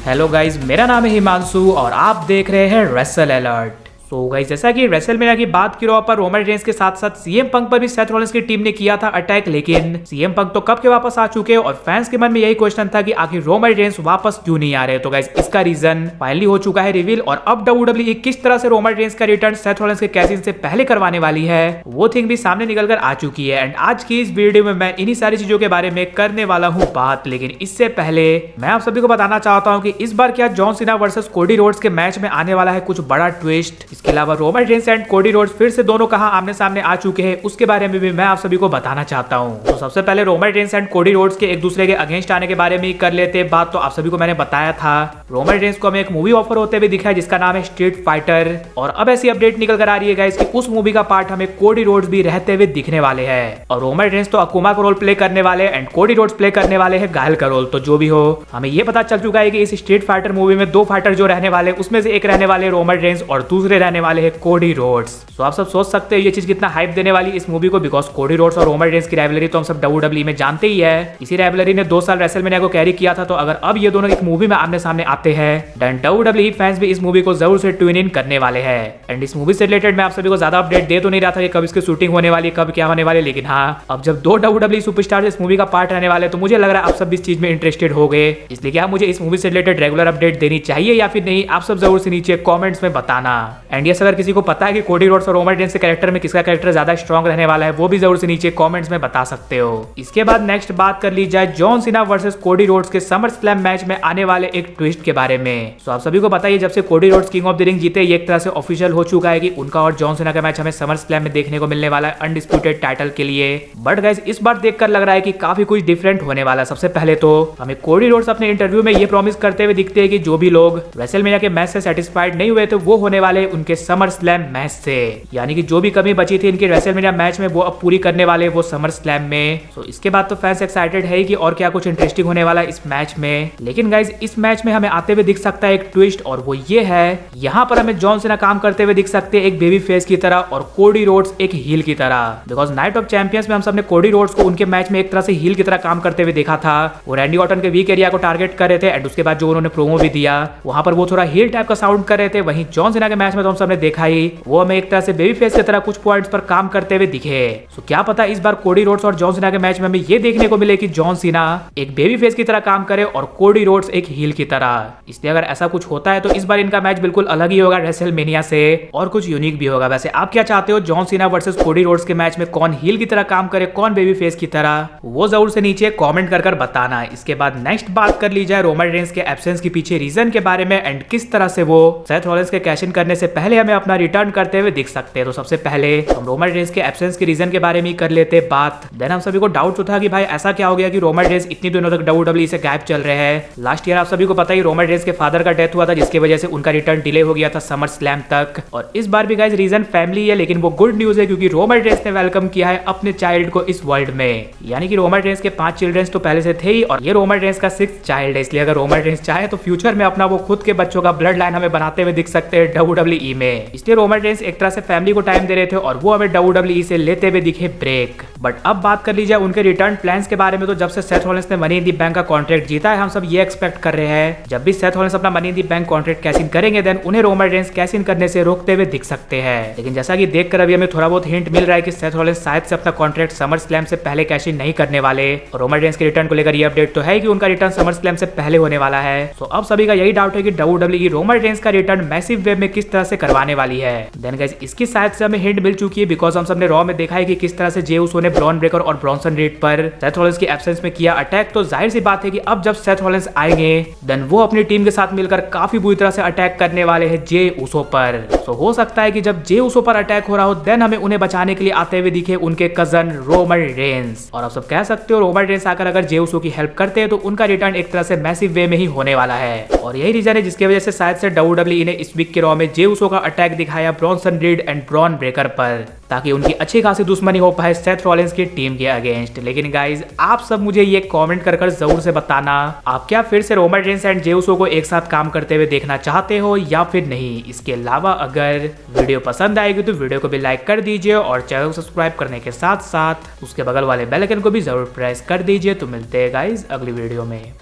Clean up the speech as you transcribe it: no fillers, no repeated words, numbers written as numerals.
Hello guys, मेरा नाम है हिमांशु और आप देख रहे हैं रेसल अलर्ट। तो गाइस, जैसा कि रेसलमेनिया की बात की पर रोमन रेंस के साथ साथ सीएम पंक पर भी सेथ रॉलिंस की टीम ने किया था अटैक, लेकिन सीएम पंक तो कब के वापस आ चुके हैं और फैंस के मन में यही क्वेश्चन था कि आखिर रोमन रेंस वापस क्यों नहीं आ रहे। तो गाइस, इसका रीजन फाइनली हो चुका है रिवील और अब डब्ल्यूडब्ल्यूई किस तरह से रोमन रेंस का रिटर्न सेथ रॉलिंस के कैसिन से पहले करवाने वाली है वो थिंग भी सामने निकल कर आ चुकी है। एंड आज की इस वीडियो में मैं इन्हीं सारी चीजों के बारे में करने वाला हूँ बात, लेकिन इससे पहले मैं आप सभी को बताना चाहता हूँ कि इस बार क्या John Cena versus Cody Rhodes के मैच में आने वाला है कुछ बड़ा ट्विस्ट। इसके अलावा Roman Reigns and Cody Rhodes फिर से दोनों कहां आमने सामने आ चुके हैं उसके बारे में भी मैं आप सभी को बताना चाहता हूं। तो सबसे पहले Roman Reigns and Cody Rhodes के एक दूसरे के अगेंस्ट आने के बारे में ही कर लेते हैं बात। तो आप सभी को मैंने बताया था रोमन रेंस को हमें एक मूवी ऑफर होते हुए दिखा है जिसका नाम है स्ट्रीट फाइटर, और अब ऐसी अपडेट निकल कर आ रही है गाइस कि उस मूवी का पार्ट हमें कोडी रोड्स भी रहते हुए दिखने वाले हैं। और रोमन रेंस तो अकुमा का रोल प्ले करने वाले एंड कोडी रोड्स प्ले करने वाले हैं घायल का रोल। तो जो भी हो, हमें ये पता चल चुका है कि इस स्ट्रीट फाइटर मूवी में दो फाइटर जो रहने वाले उसमें से एक रहने वाले रोमन रेंस और दूसरे रहने वाले हैं कोडी रोड्स। तो आप सब सोच सकते हैं ये चीज कितना हाइप देने वाली इस मूवी को, बिकॉज कोडी रोड्स और रोमन रेंस की राइवलरी तो हम सब डब्ल्यूडब्ल्यूई में जानते ही है। इसी राइवलरी ने 2 साल रेसलमेनिया को कैरी किया था। तो अगर अब ये दोनों एक मूवी में आमने सामने आते हैं देन डब्ल्यूडब्ल्यूई फैंस भी इस मूवी को जरूर से ट्यून इन करने वाले हैं। एंड इस मूवी से रिलेटेड मैं आप सभी को ज्यादा अपडेट दे तो नहीं रहा था कि कब इसकी शूटिंग होने वाली, कब क्या होने वाले, लेकिन हाँ, अब जब 2 डब्ल्यूडब्ल्यूई सुपरस्टार इस मूवी का पार्ट रहने वाले तो मुझे लग रहा है आप सब इस चीज में इंटरेस्टेड हो गए। इसलिए क्या मुझे इस मूवी से रिलेटेड रेगुलर अपडेट देनी चाहिए या फिर नहीं, आप सब जरूर से नीचे कॉमेंट्स में बताना। एंड यस, अगर किसी को पता है कि कोडी रोड्स और रोमन रेंस के कैरेक्टर में किसका कैरेक्टर ज्यादा स्ट्रॉन्ग रहने वाला है वो भी जरूर से नीचे कमेंट्स में बता सकते हो। इसके बाद नेक्स्ट बात कर ली जाए John Cena versus Cody Rhodes के समर स्लैम मैच में आने वाले एक ट्विस्ट के बारे में। तो आप सभी को पता है जब से Cody Rhodes king of the ring जीते ये एक तरह से ऑफिशियल हो चुका है कि उनका और जॉन सीना का मैच हमें समर स्लैम में देखने को मिलने वाला है अनडिस्प्यूटेड टाइटल के लिए। बट गाइस, इस बार देखकर लग रहा है कि काफी कुछ डिफरेंट होने वाला है। सबसे पहले तो हमें कोडी रोड्स अपने इंटरव्यू में ये प्रॉमिस करते हुए दिखते हैं कि जो भी लोग रेसलमेनिया के मैच से सेटिस्फाइड नहीं हुए थे वो होने वाले उनके समर स्लैम मैच से, यानी कि जो भी कमी बची थी इनके रेसलमेनिया मैच में वो अब पूरी करने वाले वो समर स्लैम में। तो इसके बाद तो फैंस एक्साइटेड है कि और क्या कुछ इंटरेस्टिंग होने वाला है इस मैच में। लेकिन गाइज, इस मैच में हमें आते हुए दिख सकता है एक ट्विस्ट, और वो ये है यहाँ पर हमें जॉन सीना काम करते हुए दिख सकते हैं एक बेबी फेस की तरह और कोडी रोड्स एक हील की तरह। बिकॉज नाइट ऑफ चैंपियंस में हम सबने कोडी रोड्स को उनके मैच में एक तरह से हील की तरह काम करते हुए देखा था। वो रैंडी ऑर्टन के वीक एरिया को टारगेट कर रहे थे एंड उसके बाद जो उन्होंने प्रोमो भी दिया वहां पर वो थोड़ा हील टाइप का साउंड कर रहे थे। वहीं जॉन सीना के मैच में तो हम सबने देखा ही वो हमें एक तरह से बेबी फेस की तरह कुछ पॉइंट्स पर काम करते हुए दिखे। तो क्या पता इस बार कोडी रोड्स और जॉन सीना के मैच में हमें ये देखने को मिले कि जॉन सीना एक बेबी फेस की तरह काम करे और कोडी रोड्स एक हील की तरह। इसलिए अगर ऐसा कुछ होता है तो इस बार इनका मैच बिल्कुल अलग ही होगा रेसलमेनिया से और कुछ यूनिक भी होगा। वैसे आप क्या चाहते हो, John Cena versus Cody Rhodes के मैच में कौन हील की तरह काम करे, कौन बेबी फेस की तरह, वो जरूर से नीचे कमेंट कर बताना। इसके बाद नेक्स्ट बात कर ली जाए रोमन रेंस के एब्सेंस के पीछे रीजन के बारे में एंड किस तरह से वो सेथ रॉलिंस के कैश इन करने से पहले हमें अपना रिटर्न करते हुए दिख सकते हैं। तो सबसे पहले हम रोमन रेंस के एब्सेंस के रीजन के बारे में कर लेते बात। देन हम सभी को डाउट था कि भाई ऐसा क्या हो गया कि रोमन रेंस इतनी दिनों तक डब्ल्यूडब्ल्यूई से गायब चल रहे हैं। लास्ट ईयर आप सभी को पता ही रोमन रेंस के फादर का डेथ हुआ था जिसकी वजह से उनका रिटर्न डिले हो गया था समर स्लैम तक। और इस बार भी गाइस रीजन फैमिली है, लेकिन वो गुड न्यूज है क्योंकि रोमन रेंस ने वेलकम किया है अपने चाइल्ड को इस वर्ल्ड में। यानी कि रोमन रेंस के 5 चिल्ड्रंस तो पहले से थे ही और ये रोमन रेंस का 6th चाइल्ड है। इसलिए अगर रोमन रेंस चाहे तो फ्यूचर में अपना वो खुद के बच्चों का ब्लड लाइन हमें बनाते हुए दिख सकते हैं डब्ल्यूडब्ल्यूई में। इसलिए रोमन रेंस एक तरह से फैमिली को टाइम दे रहे थे और वो हमें डब्ल्यूडब्ल्यूई से लेते हुए दिखे ब्रेक। बट अब बात कर ली जाए उनके रिटर्न प्लान्स के बारे में, तो जब से सेथ रॉलिंस ने मनी इन दी बैंक का कॉन्ट्रैक्ट जीता है हम सब ये एक्सपेक्ट कर रहे हैं जब भी सेथ रॉलिंस अपना money in the bank contract cash in करेंगे देन उन्हें रोमन रेंस कैश इन करने से रोकते हुए दिख सकते हैं। लेकिन जैसा कि देखकर अभी हमें थोड़ा बहुत हिंट मिल रहा है कि सेथ रॉलिंस शायद से अपना कॉन्ट्रैक्ट समर स्लैम से पहले कैश इन नहीं करने वाले। रोमन रेंस के रिटर्न को लेकर ये अपडेट तो है कि उनका रिटर्न समर स्लैम से पहले होने वाला है। तो अब सभी का यही डाउट है कि डब्ल्यूडब्ल्यूई रोमन रेंस का रिटर्न मैसिव वे में किस तरह से करवाने वाली है। देन गाइस, इसकी शायद से हमें हिंट मिल चुकी है बिकॉज हम सबने रॉ में देखा है कि किस तरह से जे उसो ने ब्रॉन ब्रेकर और ब्रॉन्सन रीड पर सेथ रॉलिंस की एब्सेंस में किया अटैक। तो जाहिर सी बात है कि अब जब सेथ रॉलिंस आएंगे देन वो अपनी टीम के साथ मिलकर काफी बुरी तरह से अटैक करने वाले हैं जे उसो पर। तो हो सकता है कि जब जे उसो पर अटैक हो रहा हो देन हमें उन्हें बचाने के लिए आते हुए दिखे उनके कजन रोमन रेंस। और आप सब कह सकते हो रोमन रेंस आकर अगर जे उसो की हेल्प करते हैं तो उनका रिटर्न एक तरह से मैसिव वे में ही होने वाला है। और यही रीजन है जिसकी वजह से शायद से डब्ल्यूडब्ल्यूई ने इस वीक के रॉ में जे उसो का अटैक दिखाया Bronson read and Bron Breakker पर, ताकि उनकी अच्छी खासी दुश्मनी हो पाए सेथ रॉलिंस की टीम के अगेंस्ट। लेकिन गाइज, आप सब मुझे ये कमेंट कर जरूर से बताना आप क्या फिर से रोमन रेंस एंड जे उसो को एक साथ काम करते हुए देखना चाहते हो या फिर नहीं। इसके अलावा अगर वीडियो पसंद आएगी तो वीडियो को भी लाइक कर दीजिए और चैनल को सब्सक्राइब करने के साथ साथ उसके बगल वाले बेल आइकन को भी जरूर प्रेस कर दीजिए। तो मिलते हैं गाइज अगली वीडियो में।